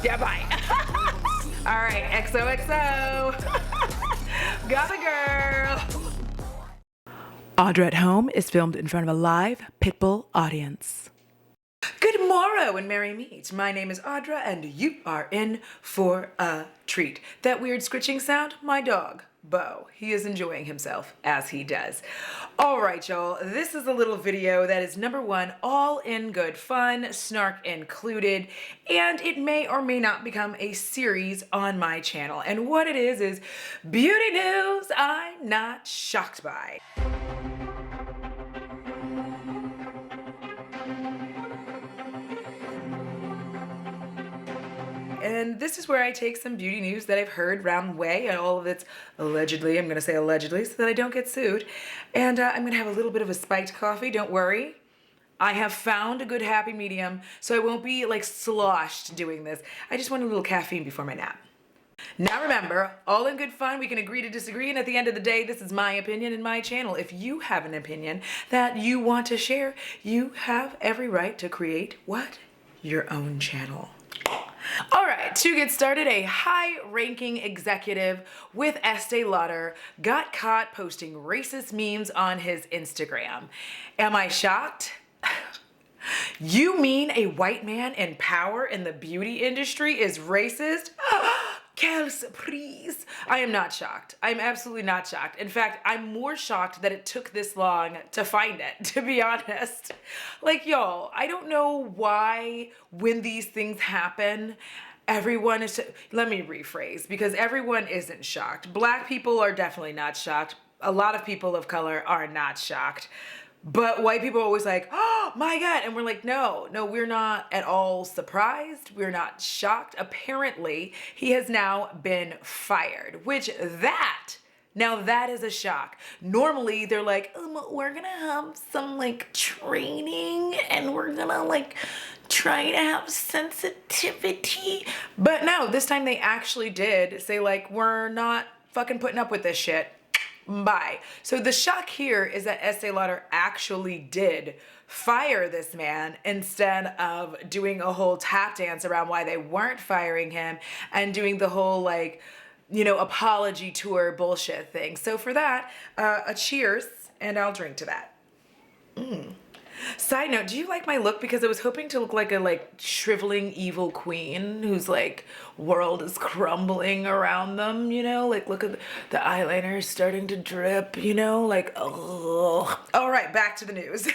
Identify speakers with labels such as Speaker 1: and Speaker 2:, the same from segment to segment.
Speaker 1: Yeah, bye. All right, XOXO. Got a girl. Audra at Home is filmed in front of a live Pitbull audience. Good morrow and merry meet. My name is Audra and you are in for a treat. That weird scritching sound? My dog, Bo. He is enjoying himself as he does. All right, y'all. This is a little video that is number one, all in good fun, snark included, and it may or may not become a series on my channel. And what it is beauty news I'm not shocked by. And this is where I take some beauty news that I've heard round the way, and all of it's allegedly, I'm gonna say allegedly, so that I don't get sued. And I'm gonna have a little bit of a spiked coffee, don't worry. I have found a good happy medium, so I won't be like sloshed doing this. I just want a little caffeine before my nap. Now remember, all in good fun, we can agree to disagree, and at the end of the day, this is my opinion and my channel. If you have an opinion that you want to share, you have every right to create what? Your own channel. All right, to get started, a high-ranking executive with Estee Lauder got caught posting racist memes on his Instagram. Am I shocked? You mean a white man in power in the beauty industry is racist? Quelle surprise. I am not shocked. I'm absolutely not shocked. In fact, I'm more shocked that it took this long to find it, to be honest. Like, y'all, I don't know why when these things happen, everyone is, let me rephrase, because everyone isn't shocked. Black people are definitely not shocked. A lot of people of color are not shocked. But white people are always like, oh my God. And we're like, no, we're not at all surprised. We're not shocked. Apparently, he has now been fired, which now that is a shock. Normally, they're like, we're gonna have some like training and we're gonna like try to have sensitivity. But no, this time they actually did say like, we're not fucking putting up with this shit. Bye. So the shock here is that Estee Lauder actually did fire this man instead of doing a whole tap dance around why they weren't firing him and doing the whole like, you know, apology tour bullshit thing. So for that, a cheers, and I'll drink to that. Side note, do you like my look? Because I was hoping to look like a shriveling evil queen whose like world is crumbling around them, you know? Like look at the eyeliner starting to drip, you know? Like, oh. All right, back to the news.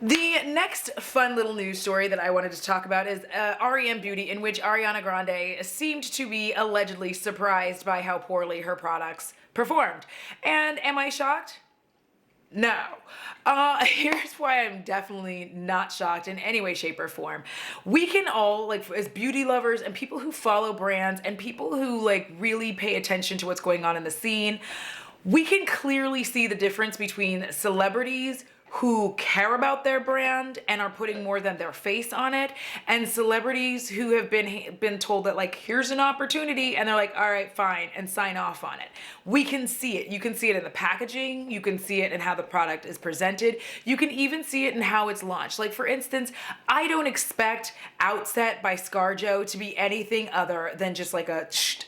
Speaker 1: The next fun little news story that I wanted to talk about is REM Beauty, in which Ariana Grande seemed to be allegedly surprised by how poorly her products performed. And am I shocked? No. Here's why I'm definitely not shocked in any way, shape, or form. We can all, like, as beauty lovers and people who follow brands and people who, like, really pay attention to what's going on in the scene, we can clearly see the difference between celebrities who care about their brand and are putting more than their face on it, and celebrities who have been told that like, here's an opportunity, and they're like, all right, fine, and sign off on it. We can see it. You can see it in the packaging. You can see it in how the product is presented. You can even see it in how it's launched. Like for instance, I don't expect Outset by ScarJo to be anything other than just like a,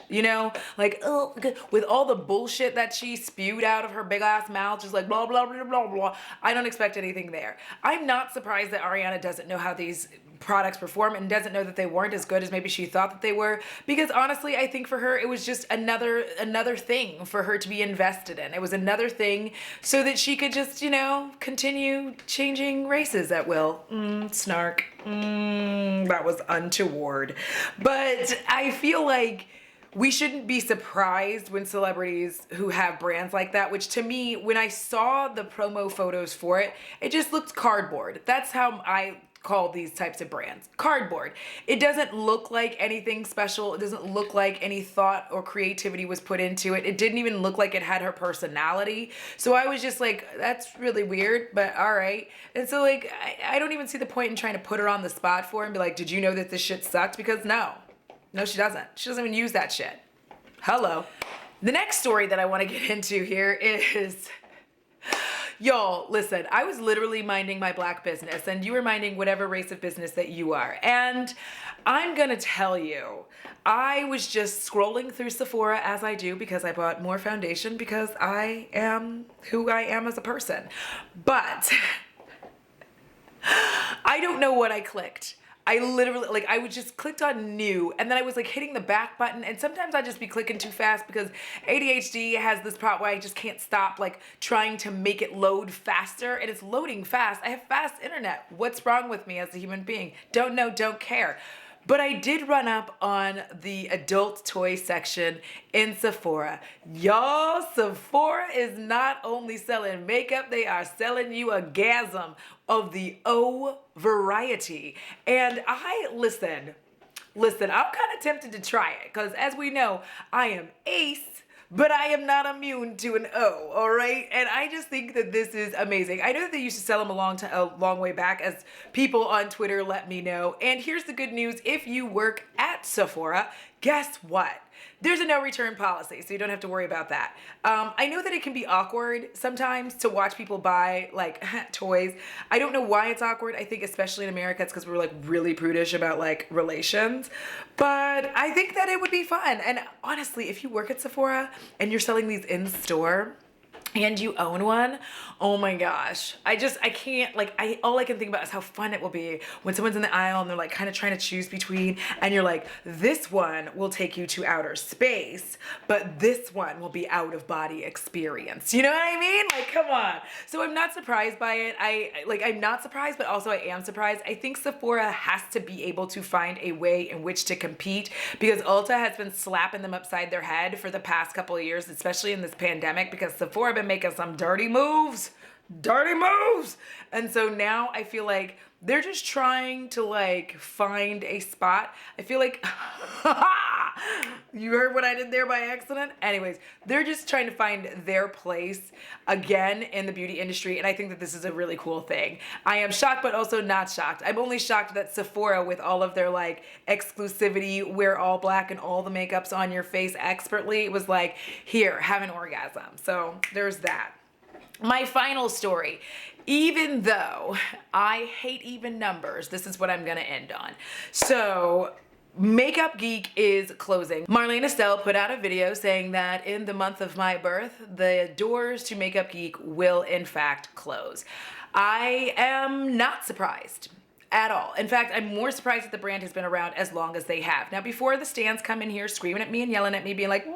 Speaker 1: you know, like, oh, with all the bullshit that she spewed out of her big ass mouth, just like blah, blah, blah, blah, blah. I don't expect anything there. I'm not surprised that Ariana doesn't know how these products perform and doesn't know that they weren't as good as maybe she thought that they were, because honestly, I think for her, it was just another thing for her to be invested in. It was another thing so that she could just, you know, continue changing races at will. Snark. That was untoward. But I feel like we shouldn't be surprised when celebrities who have brands like that, which to me, when I saw the promo photos for it, it just looked cardboard. That's how I call these types of brands. Cardboard. It doesn't look like anything special. It doesn't look like any thought or creativity was put into it. It didn't even look like it had her personality. So I was just like, that's really weird, but all right. And so like, I don't even see the point in trying to put her on the spot for it and be like, did you know that this shit sucked? Because no, she doesn't. She doesn't even use that shit. Hello. The next story that I want to get into here is Y'all, listen, I was literally minding my black business and you were minding whatever race of business that you are. And I'm gonna tell you, I was just scrolling through Sephora as I do because I bought more foundation because I am who I am as a person. But I don't know what I clicked. I literally, like, I would just clicked on new and then I was like hitting the back button, and sometimes I just be clicking too fast because ADHD has this problem where I just can't stop like trying to make it load faster, and it's loading fast. I have fast internet. What's wrong with me as a human being? Don't know, don't care. But I did run up on the adult toy section in Sephora. Y'all, Sephora is not only selling makeup, they are selling you a gasm of the O variety. And listen, I'm kind of tempted to try it because as we know, I am ace, but I am not immune to an O, all right? And I just think that this is amazing. I know that they used to sell them a long way back, as people on Twitter let me know. And here's the good news. If you work at Sephora, guess what? There's a no return policy, so you don't have to worry about that. I know that it can be awkward sometimes to watch people buy like toys. I don't know why it's awkward. I think especially in America, it's because we're like really prudish about like relations. But I think that it would be fun. And honestly, if you work at Sephora and you're selling these in store, and you own one, oh my gosh. I can't, like, all I can think about is how fun it will be when someone's in the aisle and they're like kind of trying to choose between, and you're like, this one will take you to outer space, but this one will be out of body experience. You know what I mean? Like, come on. So I'm not surprised by it. I'm not surprised, but also I am surprised. I think Sephora has to be able to find a way in which to compete, because Ulta has been slapping them upside their head for the past couple of years, especially in this pandemic, because Sephora been making some dirty moves. And so now I feel like they're just trying to like find a spot. I feel like, you heard what I did there by accident? Anyways, they're just trying to find their place again in the beauty industry. And I think that this is a really cool thing. I am shocked, but also not shocked. I'm only shocked that Sephora, with all of their like exclusivity, wear all black and all the makeup's on your face expertly, was like, here, have an orgasm. So there's that. My final story, even though I hate even numbers, this is what I'm gonna end on. So, Makeup Geek is closing. Marlene Estelle put out a video saying that in the month of my birth, the doors to Makeup Geek will in fact close. I am not surprised at all. In fact, I'm more surprised that the brand has been around as long as they have. Now, before the stands come in here screaming at me and yelling at me, being like, Marlena!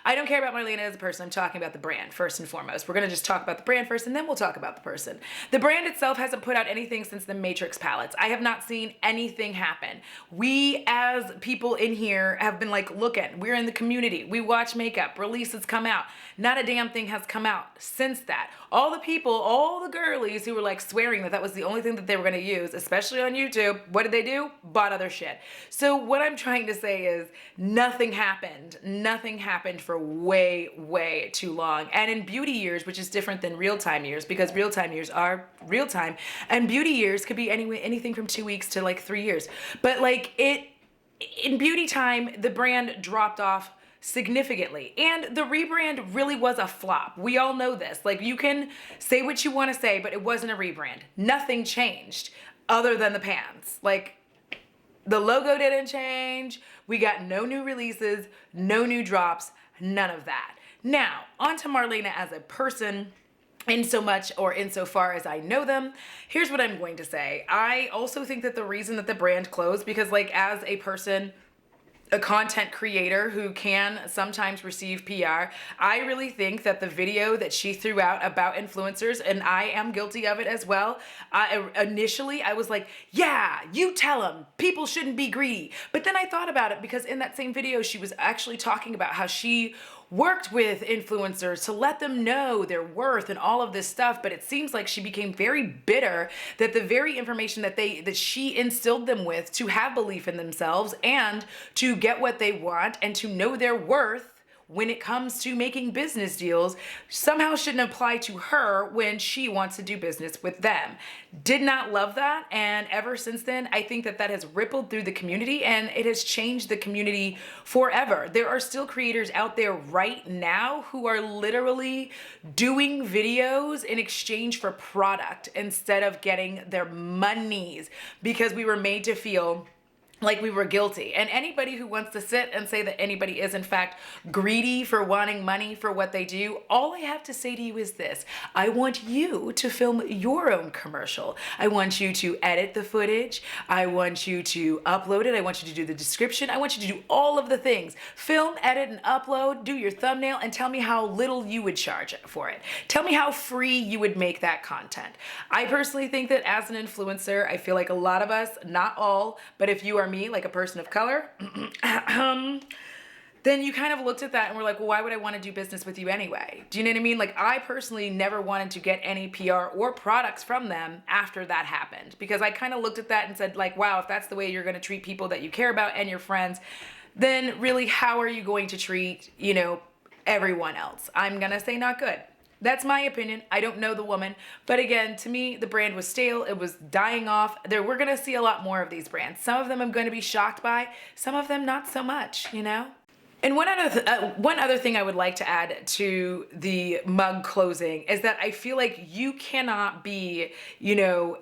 Speaker 1: I don't care about Marlena as a person. I'm talking about the brand first and foremost. We're gonna just talk about the brand first and then we'll talk about the person. The brand itself hasn't put out anything since the Matrix palettes. I have not seen anything happen. We as people in here have been like, looking, we're in the community. We watch makeup, releases come out. Not a damn thing has come out since that. All the people, all the girlies who were like swearing that that was the only thing that they were gonna use, especially on YouTube, what did they do? Bought other shit. So what I'm trying to say is nothing happened. Nothing happened for way too long. And in beauty years, which is different than real-time years, because real-time years are real-time, and beauty years could be anything from 2 weeks to like 3 years. But like in beauty time, the brand dropped off significantly. And the rebrand really was a flop. We all know this. Like, you can say what you want to say, but it wasn't a rebrand. Nothing changed other than the pants. Like, the logo didn't change. We got no new releases, no new drops, none of that. Now, on to Marlena as a person. In so much or insofar as I know them, here's what I'm going to say. I also think that the reason that the brand closed, because like as a person, a content creator who can sometimes receive PR, I really think that the video that she threw out about influencers, and I am guilty of it as well, initially I was like, yeah, you tell them, people shouldn't be greedy. But then I thought about it, because in that same video she was actually talking about how she worked with influencers to let them know their worth and all of this stuff, but it seems like she became very bitter that the very information that she instilled them with to have belief in themselves and to get what they want and to know their worth when it comes to making business deals somehow shouldn't apply to her when she wants to do business with them. Did not love that, and ever since then, I think that that has rippled through the community and it has changed the community forever. There are still creators out there right now who are literally doing videos in exchange for product instead of getting their monies because we were made to feel like we were guilty. And anybody who wants to sit and say that anybody is in fact greedy for wanting money for what they do, all I have to say to you is this: I want you to film your own commercial. I want you to edit the footage. I want you to upload it. I want you to do the description. I want you to do all of the things. Film, edit, and upload, do your thumbnail, and tell me how little you would charge for it. Tell me how free you would make that content. I personally think that as an influencer, I feel like a lot of us, not all, but if you are me, like a person of color, then you kind of looked at that and were like, well, why would I want to do business with you anyway? Do you know what I mean? Like, I personally never wanted to get any PR or products from them after that happened, because I kind of looked at that and said, like, wow, if that's the way you're going to treat people that you care about and your friends, then really, how are you going to treat, you know, everyone else? I'm going to say not good. That's my opinion. I don't know the woman. But again, to me, the brand was stale. It was dying off. We're going to see a lot more of these brands. Some of them I'm going to be shocked by. Some of them not so much, you know? And one other thing I would like to add to the mug closing is that I feel like you cannot be, you know,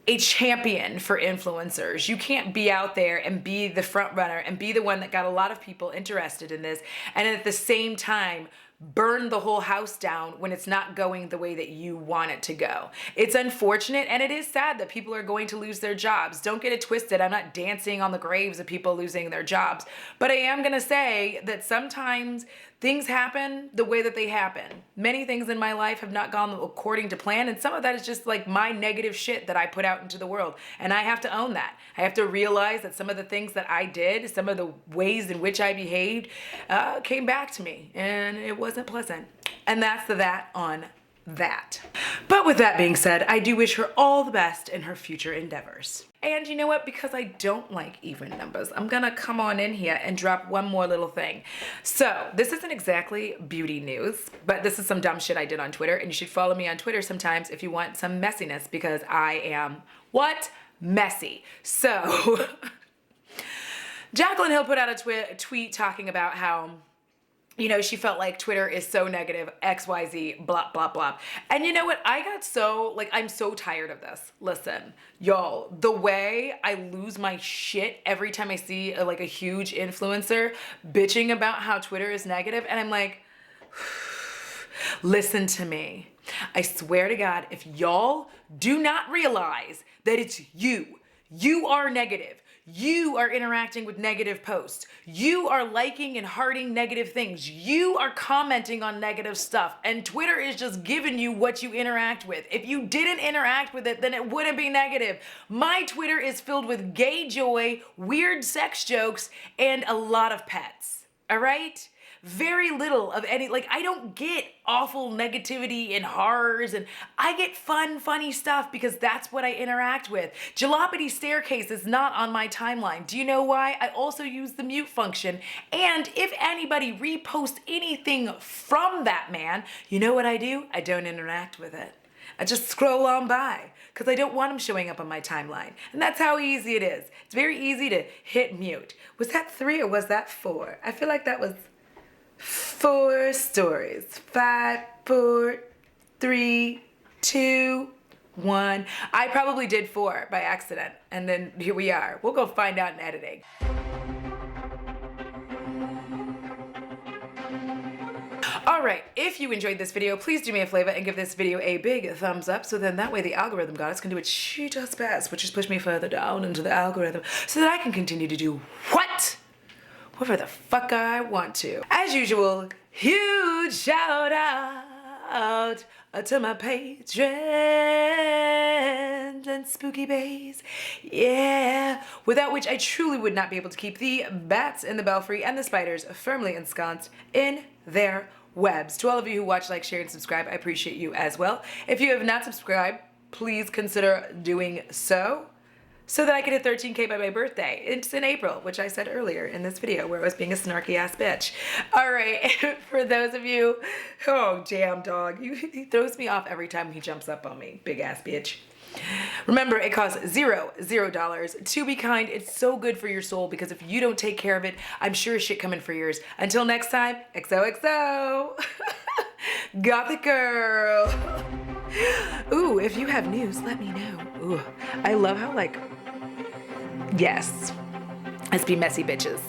Speaker 1: a champion for influencers. You can't be out there and be the front runner and be the one that got a lot of people interested in this, and at the same time burn the whole house down when it's not going the way that you want it to go. It's unfortunate, and it is sad that people are going to lose their jobs. Don't get it twisted. I'm not dancing on the graves of people losing their jobs, but I am gonna say that sometimes things happen the way that they happen. Many things in my life have not gone according to plan, and some of that is just like my negative shit that I put out into the world, and I have to own that. I have to realize that some of the things that I did, some of the ways in which I behaved, came back to me, and it wasn't pleasant. And that's the that on that. But with that being said, I do wish her all the best in her future endeavors. And you know what? Because I don't like even numbers, I'm gonna come on in here and drop one more little thing. So this isn't exactly beauty news, but this is some dumb shit I did on Twitter, and you should follow me on Twitter sometimes if you want some messiness, because I am, what? Messy. So Jaclyn Hill put out a tweet talking about how, you know, she felt like Twitter is so negative, XYZ, blah, blah, blah. And you know what? I got so, like, I'm so tired of this. Listen, y'all, the way I lose my shit every time I see a huge influencer bitching about how Twitter is negative, and I'm like, listen to me. I swear to God, if y'all do not realize that it's you are negative. You are interacting with negative posts. You are liking and hearting negative things. You are commenting on negative stuff. And Twitter is just giving you what you interact with. If you didn't interact with it, then it wouldn't be negative. My Twitter is filled with gay joy, weird sex jokes, and a lot of pets. All right? Very little of any, I don't get awful negativity and horrors, and I get fun, funny stuff because that's what I interact with. Jalopity Staircase is not on my timeline. Do you know why? I also use the mute function, and if anybody reposts anything from that man, you know what I do? I don't interact with it. I just scroll on by because I don't want him showing up on my timeline. And that's how easy it is. It's very easy to hit mute. Was that 3 or was that 4? I feel like that was 4 stories. 5, 4, 3, 2, 1. I probably did 4 by accident, and then here we are. We'll go find out in editing. Alright, if you enjoyed this video, please do me a favor and give this video a big thumbs up, so then that way the algorithm goddess can do what she does best, which is push me further down into the algorithm so that I can continue to do what? Whatever the fuck I want to. As usual, huge shout out to my patrons and spooky bays. Yeah. Without which I truly would not be able to keep the bats in the belfry and the spiders firmly ensconced in their webs. To all of you who watch, like, share, and subscribe, I appreciate you as well. If you have not subscribed, please consider doing so. so that I could hit 13K by my birthday. It's in April, which I said earlier in this video where I was being a snarky ass bitch. All right, for those of you, oh damn dog, he throws me off every time he jumps up on me, big ass bitch. Remember, it costs $0 to be kind. It's so good for your soul because if you don't take care of it, I'm sure shit coming for yours. Until next time, XOXO. Gothic girl. Ooh, if you have news, let me know. Ooh, I love how like, yes, let's be messy bitches.